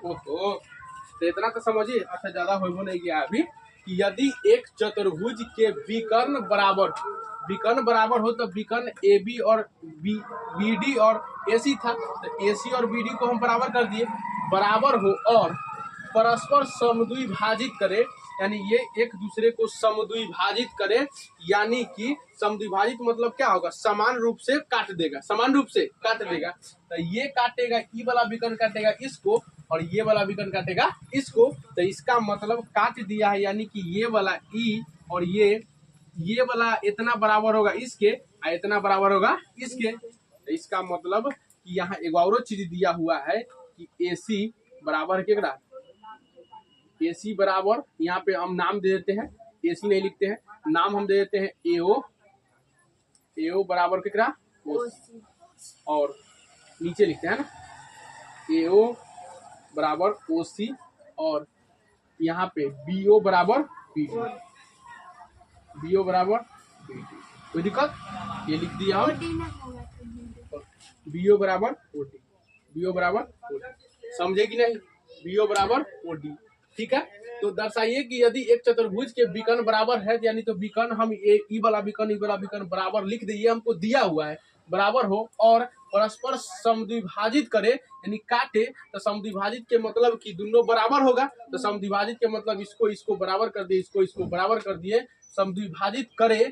ओहो, तो इतना तो समझिए। अच्छा, ज्यादा हो नहीं गया अभी कि यदि एक चतुर्भुज के विकर्ण बराबर हो तो विकर्ण ए बी और बी डी और ए सी था, तो ए सी और बी डी को हम बराबर कर दिए, बराबर हो और परस्पर समद्विभाजित करे, यानी ये एक दूसरे को समद्विभाजित करे, यानी कि समद्विभाजित मतलब क्या होगा, समान रूप से काट देगा, समान रूप से काट देगा। तो ये काटेगा, ई वाला विकर्ण काटेगा इसको और ये वाला विकर्ण काटेगा इसको, तो इसका मतलब काट दिया है, यानी कि ये वाला ई और ये वाला इतना बराबर होगा इसके और इतना बराबर होगा इसके। तो इसका मतलब कि यहाँ एक और चीज दिया हुआ है कि ए सी बराबर केकरा, ए सी बराबर, यहाँ पे हम नाम दे देते हैं, ए सी नहीं लिखते हैं, नाम हम दे देते हैं ए ओ बराबर केकरा, और नीचे लिखते हैं ना ए ओ बराबर ओ सी, और यहाँ पे बी ओ बराबर बी डी, बी ओ बराबर बी डी। कोई दिक्कत, ये लिख दिया हम बी ओ बराबर ओ डी, बी ओ बराबर ओ डी, समझे कि नहीं, बी ओ बराबर ओ डी। ठीक है, तो दर्शाइए कि यदि एक चतुर्भुज के विकर्ण बराबर है, यानी तो विकर्ण हम ई वाला विकर्ण बराबर लिख दिए, हमको दिया हुआ है बराबर हो और परस्पर समद्विभाजित करे, यानी काटे, तो समद्विभाजित के मतलब कि दोनों बराबर होगा, तो समद्विभाजित के मतलब इसको बराबर कर दिए, इसको बराबर कर दिए, समद्विभाजित करे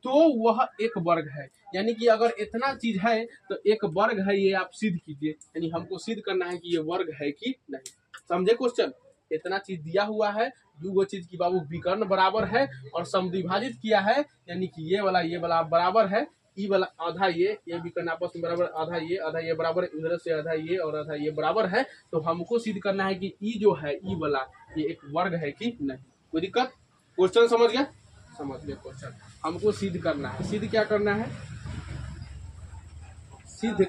तो वह एक वर्ग है। यानी कि अगर इतना चीज है तो एक वर्ग है, ये आप सिद्ध कीजिए, यानी हमको सिद्ध करना है कि ये वर्ग है कि नहीं। समझे क्वेश्चन, इतना चीज दिया हुआ है, दो चीज की बाबू विकर्ण बराबर है और समद्विभाजित किया है, यानी कि ये वाला बराबर है, ई वाला आधा ये विकर्ण आपस में बराबर, आधा ये बराबर, इधर से आधा ये और आधा ये बराबर है, तो हमको सिद्ध करना है कि ई जो है ई वाला ये एक वर्ग है कि नहीं। कोई दिक्कत, क्वेश्चन समझ गया, समझ गया क्वेश्चन। हमको सिद्ध करना है, सिद्ध क्या करना है, सिद्ध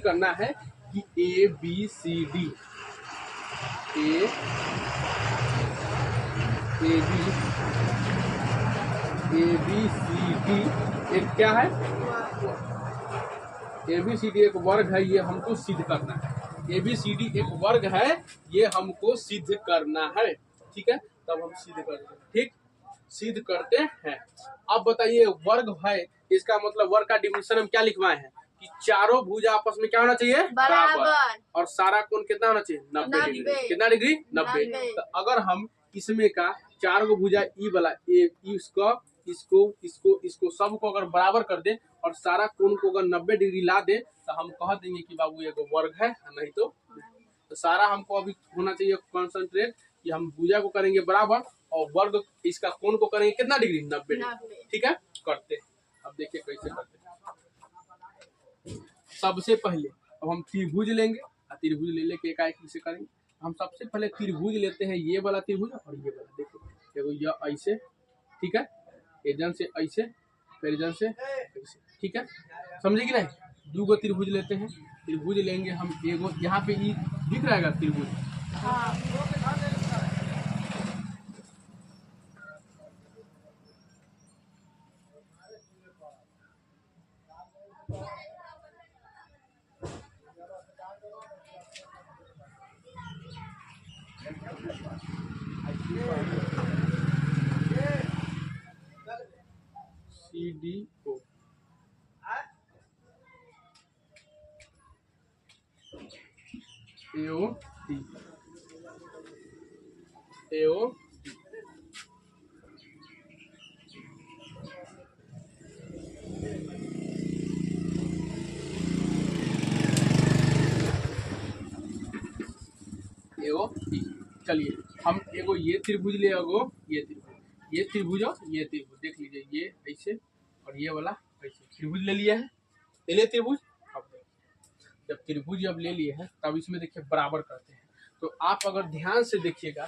करना है कि A B C D, A B C D एक क्या है, ए बी सी डी एक वर्ग है, ये हमको सिद्ध करना है। ए बी सी डी एक वर्ग है, ये हमको सिद्ध करना है। ठीक है, तब हम सिद्ध करते हैं। ठीक, सिद्ध करते हैं। अब बताइए, वर्ग है, इसका मतलब वर्ग का डिफिनेशन हम क्या लिखवाए हैं कि चारों भुजा आपस में क्या होना चाहिए, बराबर, और सारा कोण कितना होना चाहिए, 90 डिग्री। कितना डिग्री, 90। तो अगर हम इसमें का चार गो भुजा ई वाला इसको सबको अगर बराबर कर दे और सारा कोण को अगर 90 डिग्री ला दे, तो हम कह देंगे कि बाबू ये वर्ग है, नहीं तो सारा हमको अभी होना चाहिए कॉन्सेंट्रेट कि हम भुजा को करेंगे बराबर और वर्ग इसका कोण को करेंगे कितना डिग्री, 90 डिग्री। ठीक है, करते हैं। अब देखिए कैसे करते हैं। सबसे पहले अब हम त्रिभुज लेंगे, त्रिभुज ले लेके एकाएक से करेंगे। हम सबसे पहले त्रिभुज लेते हैं, ये वाला त्रिभुज और ये वाला, देखो देखो ये ऐसे, ठीक है, एजन से ऐसे, फिर एजन से ऐसे। ठीक है, समझे कि नहीं, दो गो त्रिभुज लेते हैं, त्रिभुज लेंगे हम एगो, यहाँ पे ई दिख रहेगा त्रिभुज, सी डी ओ, एओ टी, एओ एओ टी। चलिए हम एगो ये त्रिभुज ले, एगो ये त्रिभुज और ये त्रिभुज देख लीजिए, ये ऐसे और ये वाला ऐसे त्रिभुज ले लिया है, ले लिए त्रिभुज। अब जब त्रिभुज अब ले लिए हैं तब इसमें देखिए बराबर करते हैं। तो आप अगर ध्यान से देखिएगा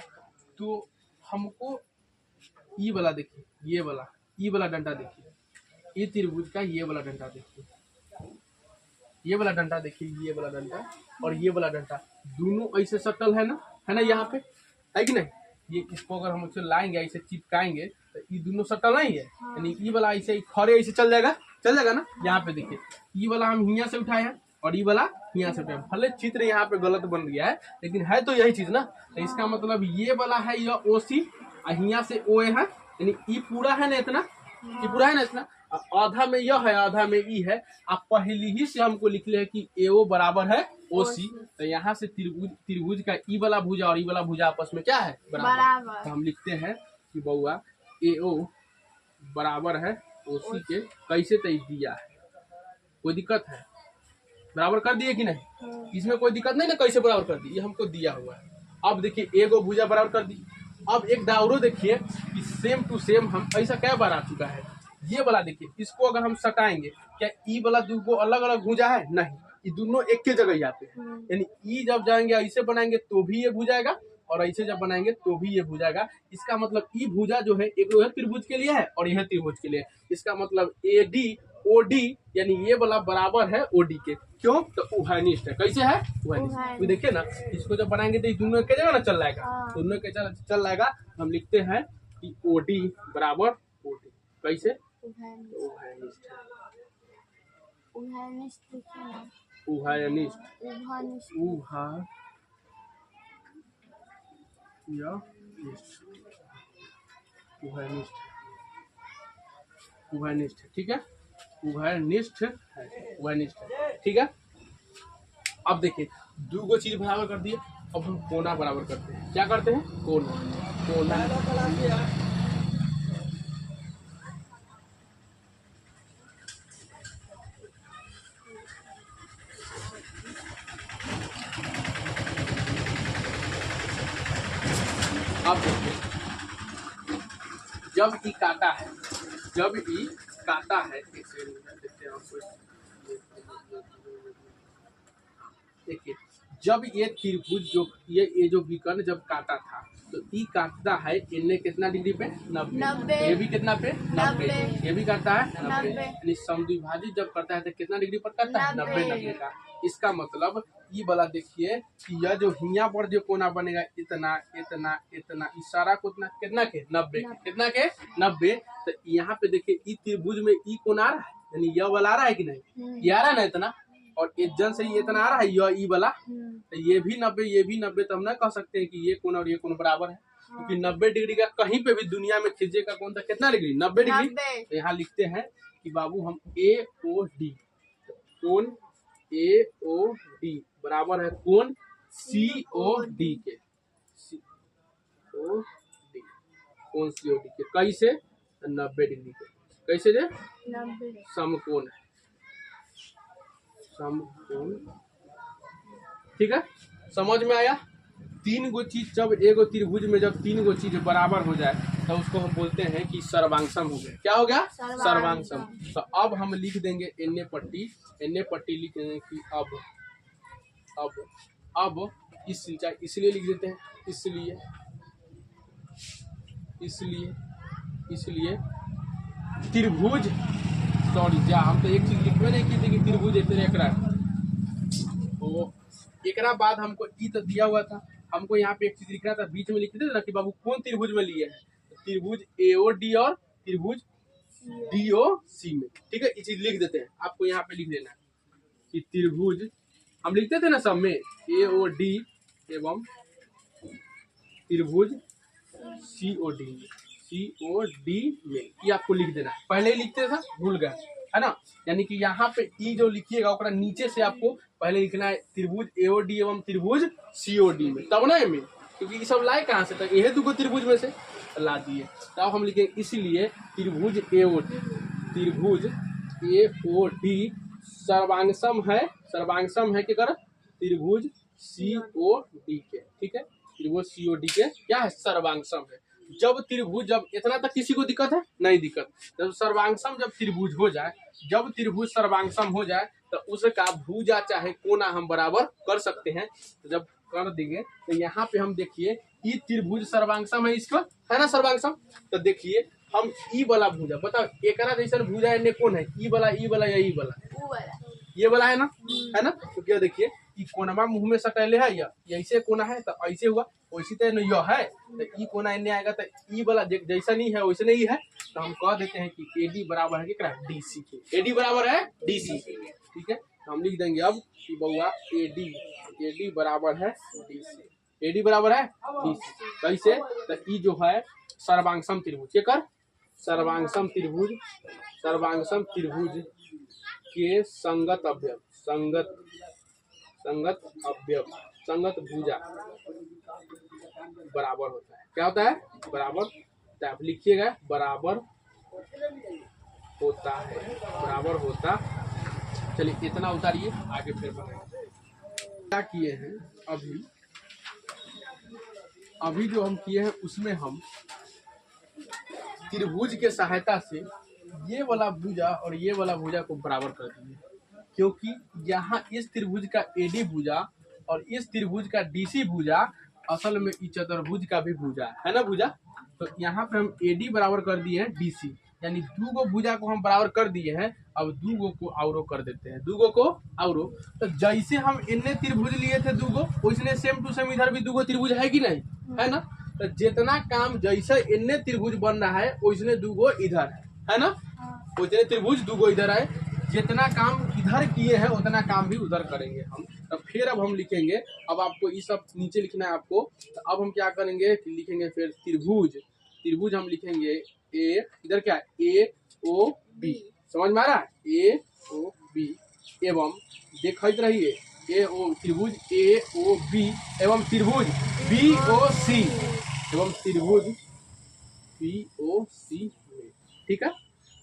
तो हमको ई वाला देखिए, ये वाला ई वाला डंडा देखिए, ये त्रिभुज का ये वाला डंडा देखिए, ये वाला डंडा देखिए, ये वाला डंडा और ये वाला डंडा दोनों ऐसे सटल है ना यहाँ पे, है कि नहीं। ये इसको अगर हम उसे लाएंगे ऐसे चिपकाएंगे तो ये दोनों सटल नहीं है, यानी ई वाला ऐसे खड़े ऐसे चल जाएगा ना। यहाँ पे देखिए ई वाला हम हियाँ से उठाए हैं और ई वाला यहाँ से भले चित्र यहाँ पे गलत बन गया है लेकिन है तो यही चीज ना। तो इसका मतलब ये वाला है यह OC और यहाँ से OA है, यानी ई पूरा है ना इतना, ये पूरा है ना इतना, आधा में यह है आधा में ई है। आप पहले ही से हमको लिख ले कि AO बराबर है OC, तो यहाँ से त्रिभुज का ई वाला भुजा और ई वाला भुजा आपस में क्या है बराबर। तो हम लिखते हैं कि बउआ AO बराबर है OC के। कैसे तय दिया है, कोई दिक्कत है? बराबर कर दिए कि नहीं, इसमें कोई दिक्कत नहीं ना, कैसे बराबर कर दी, ये हमको दिया हुआ है। अब देखिए एगो भुजा बराबर कर दी। अब एक दावरो देखिए कि सेम टू सेम हम ऐसा क्या बार आ चुका है, ये वाला देखिए, इसको अगर हम सटाएंगे क्या ई वाला दो अलग अलग भुजा है? नहीं, ये दोनों एक के जगह आते हैं। यानी ई जब जाएंगे ऐसे बनाएंगे तो भी ये भुजाएगा और ऐसे जब बनाएंगे तो भी ये भुजाएगा। इसका मतलब ई भुजा जो है एक त्रिभुज के लिए है और यह त्रिभुज के लिए। इसका मतलब AD OD यानी ये वाला बराबर है OD के। क्यों? तो उभयनिष्ठ है। कैसे है? उभयनिष्ठ। तो देखिए ना, इसको जब बनाएंगे तो दोनों के जगह ना चल जाएगा, दोनों के चल जाएगा। हम लिखते हैं कि OD बराबर OD। कैसे? उभयनिष्ठ। उभयनिष्ठ उभयनिष्ठ उभयनिष्ठ, ठीक है, उभयनिष्ठ है, उभयनिष्ठ है, ठीक है। अब देखिए दो गो चीज बराबर कर दिए, अब हम कोना बराबर करते हैं। क्या करते हैं? कोना। अब देखिए जब ई काटा है, देखिए जब ये त्रिभुज जो ये जो विकर्ण जब काटा था तो ई काटता है इनने कितना डिग्री पे? 90। ये भी कितना पे? 90। ये भी करता है 90। यानी समद्विभाजित जब करता है तो कितना डिग्री पर करता है? 90 का। इसका मतलब ये वाला देखिए कि यह जो हिया पर जो कोना बनेगा इतना इतना इतना इशारा को कितना के? 90 के। कितना के? 90। तो यहाँ पे देखिए ई त्रिभुज में ई कोण आ रहा है, यानी यह वाला आ रहा है कि नहीं? ये आ रहा है ना इतना, और इज्जन से ये इतना आ रहा है यह ई वाला, तो ये भी 90 ये भी 90। तो हम ना कह सकते हैं कि ये कोण और ये कोण बराबर है, क्योंकि 90 डिग्री का कहीं पे भी दुनिया में खींचेगा कौन सा कितना डिग्री? 90 डिग्री। तो यहाँ लिखते हैं कि बाबू हम AOD, कोण AOD बराबर है कोण COD के। कोण COD के कैसे? 90 डिग्री के। कैसे दे? 90 समकोण है, समकोण, ठीक है। समझ में आया? तीन गो चीज जब एगो त्रिभुज में जब तीन गो चीज बराबर हो जाए तो उसको हम बोलते हैं कि सर्वांगसम हो गया। क्या हो गया? सर्वांगसम। तो अब हम लिख देंगे एन्ने पट्टी लिख देंगे कि अब इसलिए लिख देते हैं, इसलिए त्रिभुज, सॉरी जा हम तो एक चीज लिखवे नहीं की थी कि त्रिभुज एकरा, तो एकरा बाद हमको ई तो दिया हुआ था, हमको यहाँ पे एक चीज लिखना था, बीच में लिख देते ना कि बाबू कौन त्रिभुज में लिए हैं, तो त्रिभुज AOD और त्रिभुज DOC में, ठीक है। ये चीज लिख देते हैं, आपको यहाँ पे लिख देना कि त्रिभुज हम लिखते थे ना सब में AOD एवं त्रिभुज COD में, ये आपको लिख देना। पहले ही लिखते था, भूल गए है ना। यानी कि यहाँ पे ई जो लिखिएगा ओकरा नीचे से आपको पहले लिखना है त्रिभुज AOD एवं त्रिभुज COD में, तब ना में, क्योंकि ये सब लाए कहाँ से, तक यह दो त्रिभुज में से ला दिए। तब हम लिखेंगे इसलिए त्रिभुज AOD सर्वांगसम है कि कर त्रिभुज COD के, ठीक है। त्रिभुज COD के क्या है? सर्वांगसम है। जब त्रिभुज, जब इतना तक किसी को दिक्कत है? नहीं दिक्कत। जब सर्वांगसम जब त्रिभुज हो जाए, जब त्रिभुज सर्वांगसम हो जाए तो उसका भुजा चाहे कोना हम बराबर कर सकते हैं। तो जब कर देंगे तो यहाँ पे हम देखिए ई त्रिभुज सर्वांगसम है, इसका है ना सर्वांगसम। तो देखिए हम ई वाला भुजा बताओ, एकरा जैसा भुजा इन्हें कौन है? ई वाला या ई वाला? ये वाला है ना, है ना। तो क्या देखिए ई कोनमा मुंह में सटैले है, या ऐसे कोना है तो ऐसे हुआ, वैसी तो यह है, तो ई कोना इन्हें आएगा तो ई वाला जैसा नहीं है वैसे नहीं है। तो हम कह देते हैं कि AD बराबर है कितना? DC के। AD बराबर है DC के, ठीक है। हम लिख देंगे अब कि बउआ AD बराबर है DC, AD बराबर है DC। कैसे? तो ई जो है सर्वांगसम त्रिभुज, कर सर्वांगसम त्रिभुज के संगत अवयव, संगत भुजा बराबर होता है। क्या होता है? बराबर होता है। लिखिएगा बराबर होता। चलिए इतना उतारिए, आगे फिर बताएंगे क्या किए हैं। अभी जो हम किए हैं उसमें हम त्रिभुज के सहायता से ये वाला भुजा और ये वाला भुजा को बराबर कर दिए, क्योंकि यहाँ इस त्रिभुज का AD भुजा और इस त्रिभुज का DC भुजा असल में इस चतुर्भुज का भी भुजा है ना भुजा। तो यहाँ पे हम AD बराबर कर दिए हैं DC, यानी दो गो भुजा को हम बराबर कर दिए हैं। अब दो गो को औरो कर देते हैं, दो गो को औरो। तो जैसे हम इन्ने त्रिभुज लिए थे दो गो, वैसे सेम टू सेम इधर भी दो गो त्रिभुज है कि नहीं, है ना। तो जितना काम जैसे इन्ने त्रिभुज बन रहा है वैसने दो गो इधर है ना, वैसे त्रिभुज दो गो इधर है। जितना काम इधर किए हैं उतना काम भी उधर करेंगे हम। तो फिर अब हम लिखेंगे, अब आपको ये सब नीचे लिखना है आपको। तो अब हम क्या करेंगे कि लिखेंगे फिर त्रिभुज हम लिखेंगे ए, इधर क्या है AOB, समझ में आ रहा है AOB एवं देखते रहिए त्रिभुज AOB एवं त्रिभुज BOC में, ठीक है।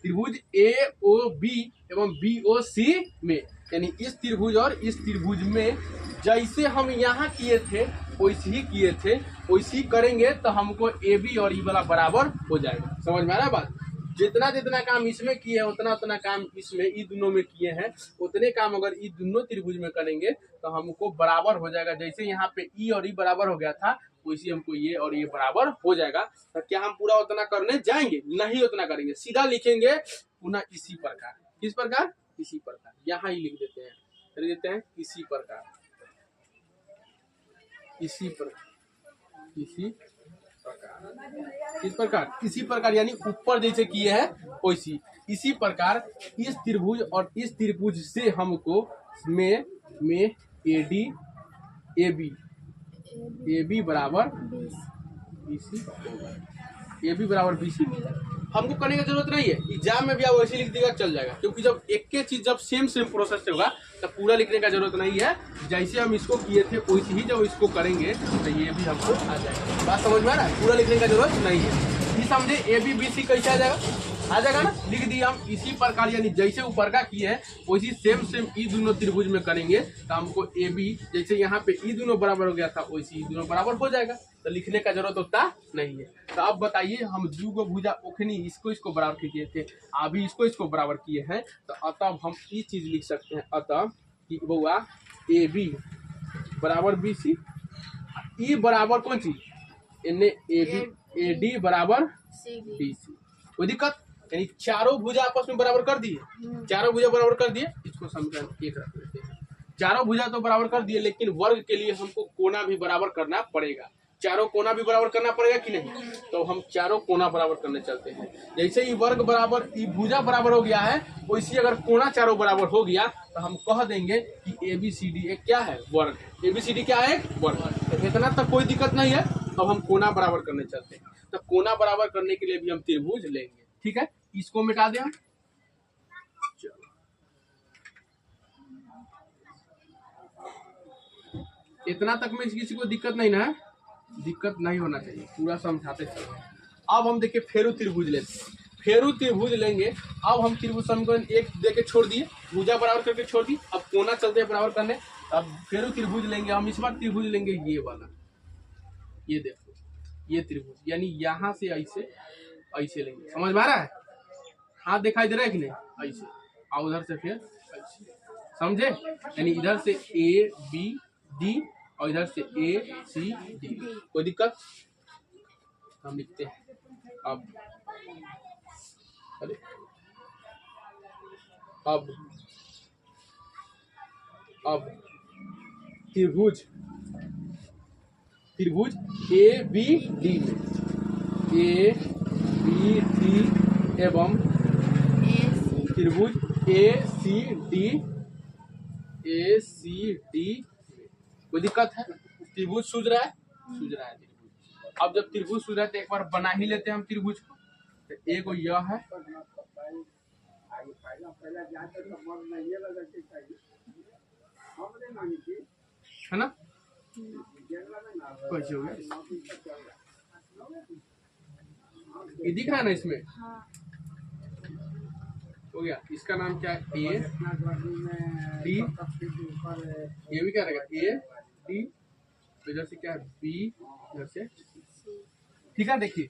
त्रिभुज AOB एवं BOC में, यानी इस त्रिभुज और इस त्रिभुज में जैसे हम यहाँ किए थे वैसे ही किए थे, वैसे ही करेंगे तो हमको AB और ई वाला बराबर हो जाएगा। समझ में आ रहा है बात? जितना काम इसमें किए हैं उतना काम इसमें ई दोनों में किए हैं, उतने काम अगर ई दोनों त्रिभुज में करेंगे तो हमको बराबर हो जाएगा। जैसे यहाँ पे ई और ई बराबर हो गया था वैसे हमको ये और ये बराबर हो जाएगा। तो क्या हम पूरा उतना करने जाएंगे? नहीं, उतना करेंगे, सीधा लिखेंगे पुनः इसी प्रकार। किस प्रकार? इसी प्रकार। यहाँ ही लिख देते हैं, इसी प्रकार, यानी ऊपर जैसे किए हैं वैसी। इसी प्रकार इस त्रिभुज और इस त्रिभुज से हमको में AB बराबर BC मिला। हमको करने की जरूरत नहीं है, एग्जाम में भी आप वैसे लिख देगा चल जाएगा, क्योंकि जब एक चीज जब सेम प्रोसेस से होगा तो पूरा लिखने का जरूरत नहीं है। जैसे हम इसको किए थे वैसे ही जब इसको करेंगे तो ये भी हमको आ जाएगा। बात समझ में आ रहा है? पूरा लिखने का जरूरत नहीं है। ये समझे AB BC कैसे आ जाएगा ना, लिख दिया हम इसी प्रकार, यानी जैसे ऊपर का किए हैं वैसे सेम ई दोनों त्रिभुज में करेंगे तो हमको AB, जैसे यहाँ पे ई दोनों बराबर हो गया था वैसे ई दोनों बराबर हो जाएगा। तो लिखने का जरूरत होता नहीं है। तो अब बताइए, हम दो गो भुजा ओखनी इसको बराबर किए थे, अभी इसको बराबर किए हैं, तो अतः हम ये चीज लिख सकते हैं, अतः कि बउआ AB बराबर BC, ई बराबर कौन चीज AD बराबर BC। कोई दिक्कत? यानी चारों भुजा आपस में बराबर कर दिए, इसको समीकरण 1 रख लेते हैं। चारों भुजा तो बराबर कर दिए, लेकिन वर्ग के लिए हमको कोना भी बराबर करना पड़ेगा। चारों कोना भी बराबर करना पड़ेगा कि नहीं? तो हम चारों कोना बराबर करने चलते हैं। जैसे ही वर्ग बराबर ई भुजा बराबर हो गया है, वैसे अगर कोना चारों बराबर हो गया तो हम कह देंगे कि ABCD एक क्या है? वर्ग। ABCD क्या है? वर्ग। इतना तक कोई दिक्कत नहीं है। अब हम कोना बराबर करने चलते हैं। तो कोना बराबर करने के लिए भी हम त्रिभुज लेंगे, ठीक है। इसको मिटा दें हम। इतना तक में किसी को दिक्कत नहीं ना है? दिक्कत नहीं होना चाहिए, पूरा समझाते चलो। अब हम देखिए फेरू त्रिभुज लेते हैं, फेरू त्रिभुज लेंगे। अब हम त्रिभुज समीकरण 1 देके छोड़ दिए, भुजा बराबर करके छोड़ दी, अब कोना चलते हैं बराबर करने। अब फेरू त्रिभुज लेंगे हम, इस बार त्रिभुज लेंगे ये वाला, ये देखो ये त्रिभुज, यानी यहाँ से ऐसे लेंगे। समझ में आ रहा है? हाथ दिखाई दे रहा है कि नहीं? ऐसे और उधर से फिर ऐसे, समझे? यानी इधर से ABD और इधर से ACD। कोई दिक्कत? हम लिखते हैं अब त्रिभुज ABD में ABD एवं त्रिभुज ACD ACD। कोई दिक्कत है? त्रिभुज सूझ रहा है? सूझ रहा है त्रिभुज। अब जब त्रिभुज सूझ रहा है तो एक बार बना ही लेते हैं हम त्रिभुज को। तो एक यह है ना, कैसे हो गया? ये दिख रहा है ना इसमें? हो गया। इसका नाम क्या है? A D। ये भी क्या रहेगा? A D। इधर से क्या है? B। इधर से ठीक है। देखिए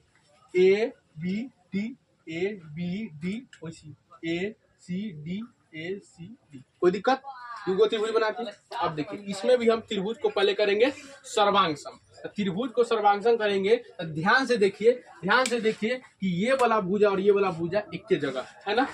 A B D A B D C A C D A C D। कोई दिक्कत? दो त्रिभुज बनाते हैं। अब देखिए इसमें भी हम त्रिभुज को पहले करेंगे सर्वांगसम। त्रिभुज को सर्वांगसम करेंगे तो ध्यान से देखिए कि ये वाला भुजा और ये वाला भुजा एक के जगह है ना,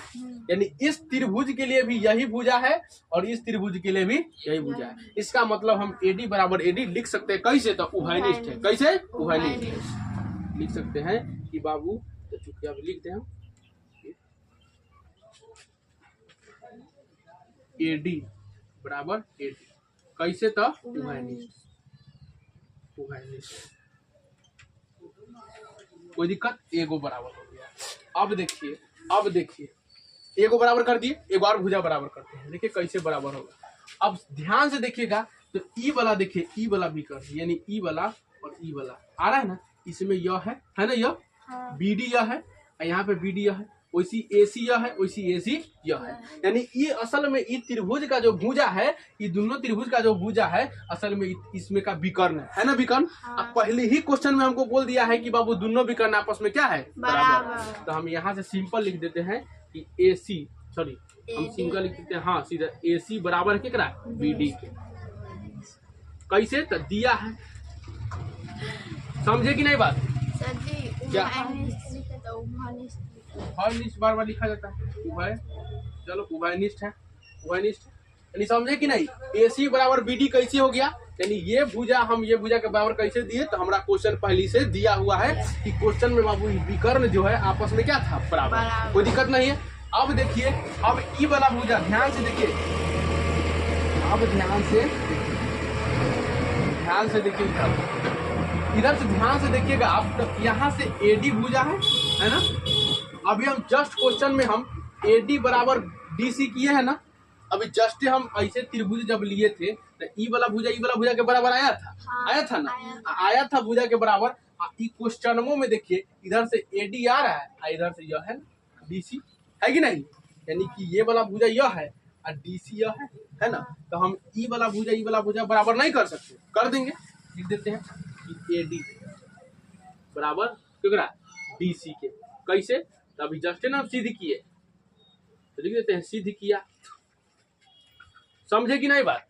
यानी इस त्रिभुज के लिए भी यही भुजा है और इस त्रिभुज के लिए भी यही भुजा है। इसका मतलब हम AD बराबर AD लिख सकते हैं। कैसे? तो उभयनिष्ठ है। कैसे? उभयनिष्ठ लिख सकते हैं कि बाबू, तो चुपचाप लिखते हैं हम AD बराबर AD। कैसे? तो उभयनिष्ठ। कोई दिक्कत? एगो बराबर हो गया। अब देखिए एगो बराबर कर दिए, एक और भुजा बराबर करते हैं। देखिए कैसे बराबर होगा। अब ध्यान से देखिएगा तो ई वाला, देखिए ई वाला भी कर दिए, यानी ई वाला और ई वाला आ रहा है ना, इसमें यह है ना, यह BD यह है, यहाँ पे BD यह है, वैसी AC यह है, वैसी AC यह है। यानी ये असल में इस त्रिभुज का जो भुजा है, ये दोनों त्रिभुज का जो भुजा है असल में इसमें का विकर्ण है ना, विकर्ण। अब पहले ही क्वेश्चन में हमको बोल दिया है कि बाबू दोनों विकर्ण आपस में क्या है? बराबर। तो हम यहाँ से सिंपल लिख देते हैं कि AC, सॉरी हम सिंगल लिख देते हैं, हाँ सीधा AC बराबर है क्या? BD के। कैसे? तो दिया है। समझे कि नहीं बात? क्या उभयनिष्ठ बार बार लिखा जाता है? उभय, चलो उभयनिष्ठ है, उभयनिष्ठ। यानी समझे कि नहीं? AC बराबर BD कैसे हो गया? यानी ये भुजा हम ये भुजा के बराबर कैसे दिए? तो हमारा क्वेश्चन पहले से दिया हुआ है कि क्वेश्चन में बाबू विकर्ण जो है आपस में क्या था? बराबर। कोई दिक्कत नहीं है। अब देखिए, अब ई वाला भुजा ध्यान से देखिए, अब ध्यान से देखिए, इधर से ध्यान से देखिएगा आप। तो यहाँ से AD भुजा है ना। अभी हम जस्ट क्वेश्चन में हम AD बराबर DC किए हैं ना। अभी जस्ट हम ऐसे त्रिभुज जब लिए थे तो ई वाला भुजा के बराबर आया था। आया था ना, आया था भुजा के बराबर। क्वेश्चनों में देखिए इधर से AD आ रहा है, इधर से यह है DC, है कि नहीं? यानी कि ये वाला भुजा यह है और DC यह है ना। तो हम ई वाला भुजा बराबर नहीं कर सकते, कर देंगे। लिख देते हैं कि AD बराबर क्या? DC के। कैसे? तो अभी जस्ट ना सिद्ध किए, तो लिख देते हैं सिद्ध किया। समझे कि नहीं बात?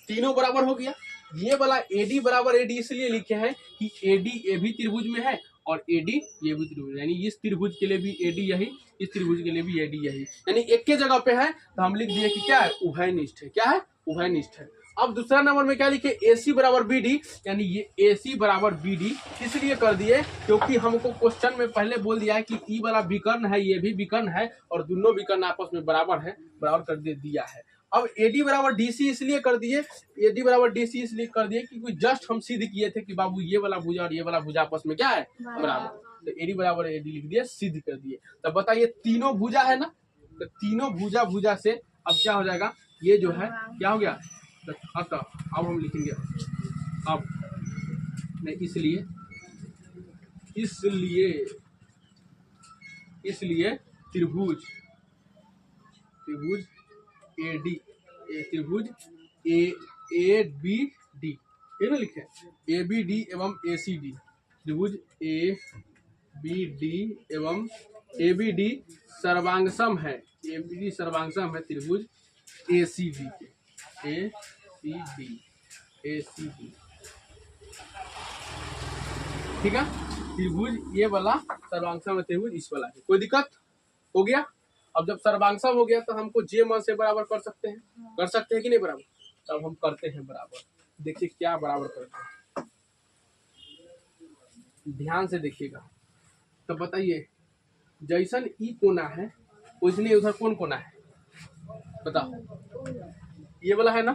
तीनों बराबर हो गया। ये वाला AD बराबर AD इसलिए लिखे हैं कि AD ये भी त्रिभुज में है और AD ये भी त्रिभुज, यानी इस त्रिभुज के लिए भी AD यही, इस त्रिभुज के लिए भी AD यही, यानी एक के जगह पे है। तो हम लिख दिए कि क्या है? उभयनिष्ठ है। क्या है? उभयनिष्ठ है। अब दूसरा नंबर में क्या लिखे? AC बराबर BD, यानी ये AC बराबर BD इसलिए कर दिए क्योंकि हमको क्वेश्चन में पहले बोल दिया है कि ई वाला विकर्ण है, ये भी विकर्ण है और दोनों विकर्ण आपस में बराबर है, बराबर कर दिया है। अब AD बराबर DC इसलिए कर दिए, AD बराबर DC इसलिए कर दिए क्योंकि जस्ट हम सिद्ध किए थे कि बाबू ये वाला भुजा और ये वाला भुजा आपस में क्या है? बराबर। तो AD बराबर AD लिख दिए, सिद्ध कर दिए। तो बताइए तीनों भुजा है ना, तो तीनों भुजा से अब क्या हो जाएगा? ये जो है क्या हो गया? तो अब हम लिखेंगे, अब नहीं, इसलिए त्रिभुज AD, त्रिभुज ABD, ये ना लिखे ABD एवं ACD, त्रिभुज ABD एवं ABD सर्वांगसम है, ABD सर्वांगसम है त्रिभुज ACD के। ACD ठीक है। त्रिभुज ये वाला सर्वांगसम है त्रिभुज इस वाला है। कोई दिक्कत? हो गया। अब जब सर्वांगसम हो गया तो हमको J मान से बराबर कर सकते हैं कि नहीं बराबर? तब हम करते हैं बराबर। देखिए क्या बराबर करते हैं, ध्यान से देखिएगा। तो बताइए जैसन ई कोना है वैसने उधर कौन कोना है? बताओ। ये वाला है ना,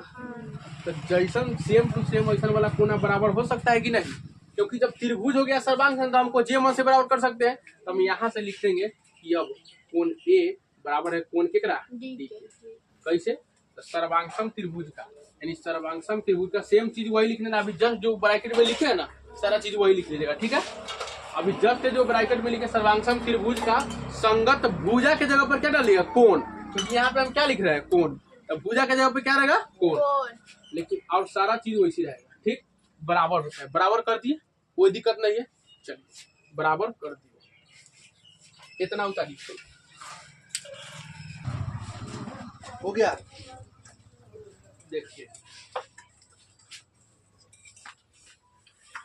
तो जैसन सेम टू सेम वैसन वाला कोना बराबर हो सकता है कि नहीं, क्योंकि जब त्रिभुज हो गया सर्वांग तो हमको जे मन से बराबर कर सकते हैं। तो हम यहाँ से लिख देंगे कि अब कोण ए बराबर है कोण केकरा डी के। कैसे, तो सर्वांगसम त्रिभुज का, यानी सर्वांगसम त्रिभुज का सेम चीज वही लिखने ना, अभी जस्ट जो ब्रैकेट में लिखे है ना सारा चीज वही लिख लीजिएगा, ठीक है। अभी जस्ट जो ब्रैकेट में लिखे सर्वांगसम त्रिभुज का संगत भुजा के जगह पर क्या डालिएगा कोण, क्योंकि यहाँ पे हम क्या लिख रहे हैं कोण, तो भुजा के जगह पे क्या रहेगा कोण, लेकिन और सारा चीज वैसी रहेगा, ठीक। बराबर होता है, बराबर कर दिए, कोई दिक्कत नहीं है, चलिए बराबर कर दिए, इतना उतारिए, हो गया। देखिए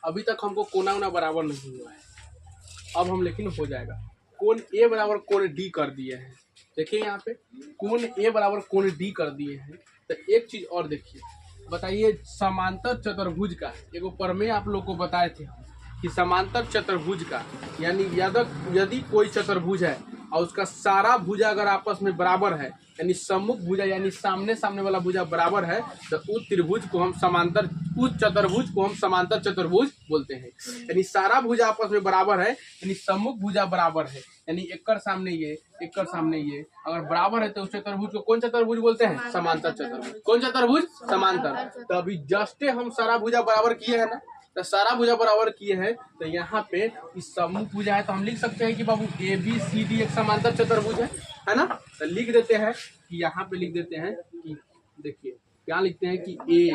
अभी तक हमको कोना उना बराबर नहीं हुआ है, अब हम लेकिन हो जाएगा। कोण ए बराबर कोण डी कर दिए हैं, देखिए यहाँ पे कोण ए बराबर कोण डी कर दिए हैं। तो एक चीज और देखिए, बताइए समांतर चतुर्भुज का एगो प्रमेय आप लोग को बताए थे कि समांतर चतुर्भुज का, यानी यदि कोई चतुर्भुज है और उसका सारा भुजा अगर आपस में बराबर है, यानी सम्मुख भुजा यानी सामने सामने वाला भुजा बराबर है, तो उस त्रिभुज को हम समांतर, उस चतुर्भुज को हम समांतर चतुर्भुज बोलते हैं। यानी सारा भुजा आपस में बराबर है, यानी सम्मुख भुजा बराबर है, यानी एकड़ सामने ये एकड़ सामने ये अगर बराबर है तो उस चतुर्भुज को कौन चतुर्भुज बोलते हैं, समांतर चतुर्भुज। कौन चतुर्भुज, समांतर। तो अभी जस्ट हम सारा भुजा बराबर किए हैं ना, तो सारा भुजा बराबर किए हैं, तो यहाँ पे इस समूह भुजा है तो हम लिख सकते हैं कि बाबू ए बी सी डी एक समांतर चतुर्भुज है ना। तो लिख देते हैं कि यहाँ पे लिख देते हैं कि देखिए क्या लिखते हैं कि ए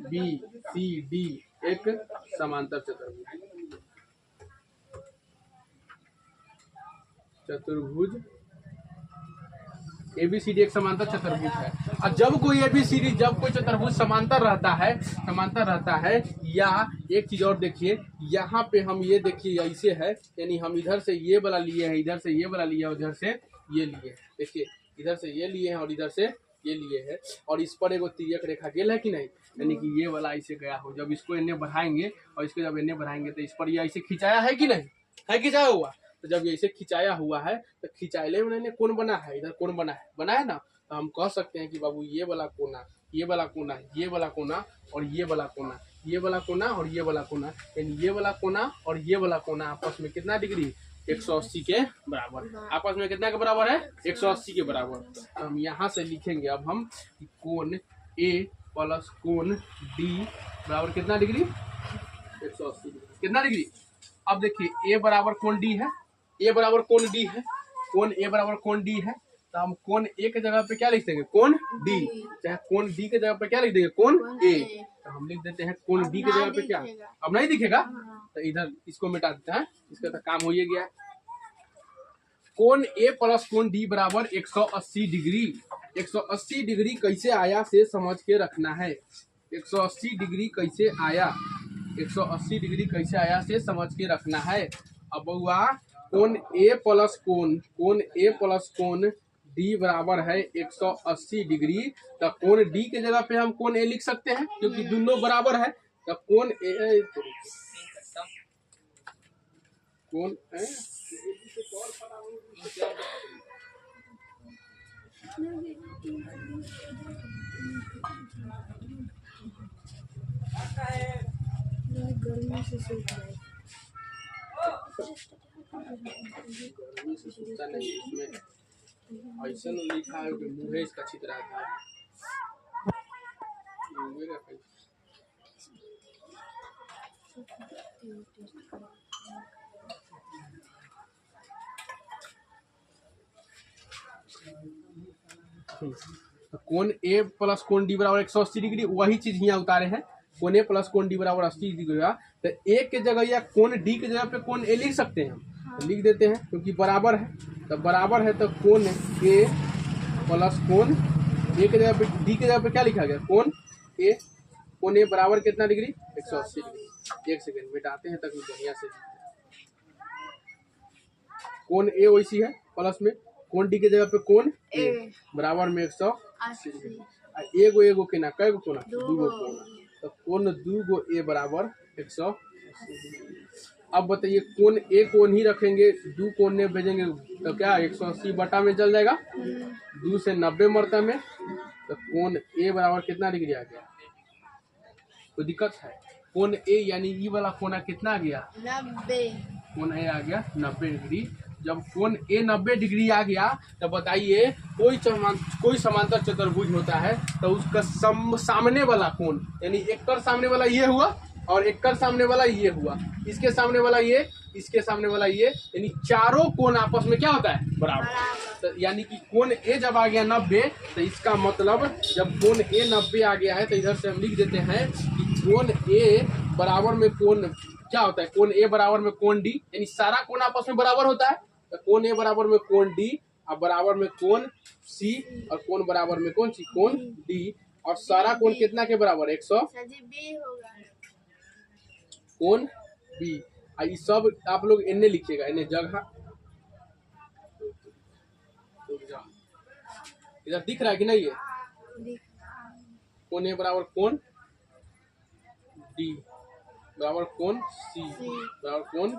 बी सी डी एक समांतर चतुर्भुज एबीसीडी एक समांतर चतुर्भुज है। और जब कोई एबीसीडी, जब कोई चतुर्भुज समांतर रहता है, या एक चीज और देखिए यहाँ पे हम ये देखिए ऐसे है, यानी हम इधर से ये वाला लिए हैं, इधर से ये वाला लिए और इधर से ये लिए, देखिए इधर से ये लिए हैं और इधर से ये लिए है, और इस पर एगो तिर्यक रेखा गेल है कि नहीं, यानी कि ये वाला ऐसे गया हो। जब इसको इन्हें बढ़ाएंगे और इसको जब इन्हें बढ़ाएंगे तो इस पर ये ऐसे खिंचाया है कि नहीं है, खिंचाया हुआ। तो जब ये ऐसे खिंचाया हुआ है तो खिंचाइले में मैंने कौन बना है, इधर कौन बना है ना, तो हम कह सकते हैं कि बाबू ये वाला कोना, ये वाला कोना, ये वाला कोना और ये वाला कोना, ये वाला कोना और ये वाला कोना, यानी ये वाला कोना और ये वाला कोना आपस में कितना डिग्री, 180 के बराबर। आपस में कितना के बराबर है, 180 के बराबर। तो हम यहाँ से लिखेंगे अब हम कोण ए प्लस कोण डी बराबर कितना डिग्री, 180 डिग्री। कितना डिग्री, अब देखिए ए बराबर कोण डी है, ए बराबर कोण डी है, कोण ए बराबर कोण डी है, तो हम कोण ए के जगह पे क्या लिख देंगे, कोण डी, चाहे कोण डी के जगह पे क्या लिख देंगे, कोण ए। तो हम लिख देते हैं कोण डी के जगह पे क्या, अब नहीं दिखेगा तो इधर इसको मिटा देते हैं, इसका तो काम हो ही गया। कोण ए प्लस कोण डी बराबर 180 डिग्री। 180 डिग्री कैसे आया से समझ के रखना है। 180 डिग्री कैसे आया, 180 डिग्री कैसे आया से समझ के रखना है। अब हुआ कोण ए प्लस कोण डी बराबर है 180 डिग्री। तो कोण डी के जगह पे हम कोण ए लिख सकते हैं क्योंकि दोनों बराबर है। तो कोण ए गर्मी से सूख जाए, गर्मी से सूखता नहीं, इसमें ऐसा लिखा है कि मुँह इसका छितरा था। तो कोण ए प्लस कोण डी बराबर 180 डिग्री, वही चीज यहाँ उतारे हैं। कोण ए प्लस कोण डी बराबर 80 डिग्री हुआ, तो ए के जगह या कोण डी के जगह पे कोण ए लिख सकते हैं हम, तो लिख देते हैं क्योंकि बराबर है। तो बराबर है तो कोण ए प्लस कोण ए के जगह पे डी के जगह पे क्या लिखा गया, कोण ए बराबर कितना डिग्री, 180 डिग्री। एक सेकेंड मिटाते हैं ताकि बढ़िया से। कोण ए वैसी है प्लस में कोण डी के जगह पे कोण ए बराबर में 180 डिग्री। एगो के ना कई गो कोना, दूगो कोना, तो कोण दूगो ए बराबर 180 डिग्री। अब बताइए कोण ए कोण ही रखेंगे, 2 कोण भेजेंगे तो क्या 180 बटा में चल जाएगा, 2 से 90 मरता में, तो कोण ए बराबर कितना डिग्री आ गया? कोई दिक्कत है? कोण ए यानी ई वाला कोना कितना आ गया? 90। कोण ए आ गया 90 डिग्री। जब कोण ए 90 डिग्री आ गया तो बताइए कोई समांतर चतुर्भुज होता है तो उसका सामने वाला कोण यानी एक कर सामने वाला ये हुआ और एक कर सामने वाला ये हुआ, इसके सामने वाला ये, इसके सामने वाला ये, यानी चारों कोण आपस में क्या होता है? बराबर। तो यानी कि कोण ए जब आ गया 90 तो इसका मतलब जब कोण ए 90 आ गया है तो इधर से हम लिख देते हैं कि कोण ए बराबर में कोण क्या होता है? कोण ए बराबर में कोण डी, यानी सारा कोण आपस में बराबर होता है। तो कोण ए बराबर में कोण डी और बराबर में कोण सी और कोण बराबर में कौन सी? कोण डी। और सारा कोण कितना के बराबर? 100 कोण बी। ये सब आप लोग इन्हें लिखिएगा, इन्हें जगह इधर दिख रहा है कि नहीं? ये कोण ए बराबर कोण डी बराबर कोण सी बराबर कोण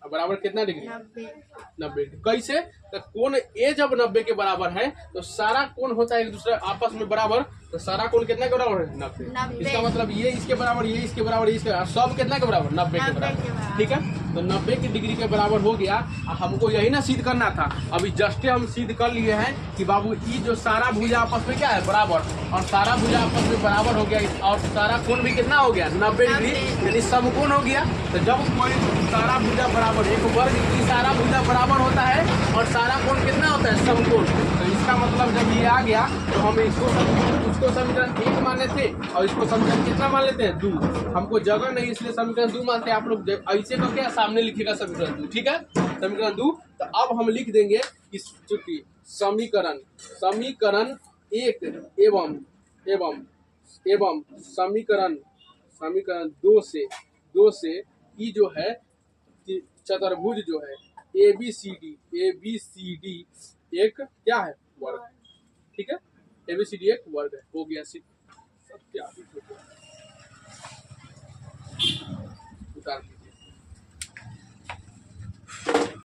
बराबर कितना डिग्री? 90 डिग्री। कैसे? तो कोण ए जब 90 के बराबर है तो सारा कोण होता है एक दूसरे आपस में बराबर, तो सारा कोण कितना के बराबर है? 90। इसका मतलब ये इसके बराबर, ये इसके बराबर, ये इसके बराबर, सब कितना के बराबर? 90 के बराबर। ठीक है, तो 90 की डिग्री के बराबर हो गया। हमको यही ना सिद्ध करना था, अभी जस्ट हम सिद्ध कर लिए हैं कि बाबू ये जो सारा भुजा आपस में क्या है? बराबर। और सारा भुजा आपस में बराबर हो गया और सारा कोण भी कितना हो गया? 90 डिग्री, यानी समकोण हो गया। तो जब कोई सारा भुजा बराबर, एक वर्ग की सारा भुजा बराबर होता है और सारा कोण कितना होता है? समकोण। तो इसका मतलब जब ये आ गया तो हम उसको समीकरण 1 माने थे और इसको समीकरण कितना मान लेते हैं? 2। हमको जगह नहीं इसलिए समीकरण 2 मानते हैं। आप लोग ऐसे करके क्या सामने लिखिएगा समीकरण 2। ठीक है, समीकरण 2। तो अब हम लिख देंगे कि चूंकि समीकरण 1 एवं समीकरण 2 से ई जो है चतुर्भुज जो है ए बी सी डी एक क्या है? वर्ग। ठीक है, ABCD एक वर्ग है। हो गया सिर्फ सब क्या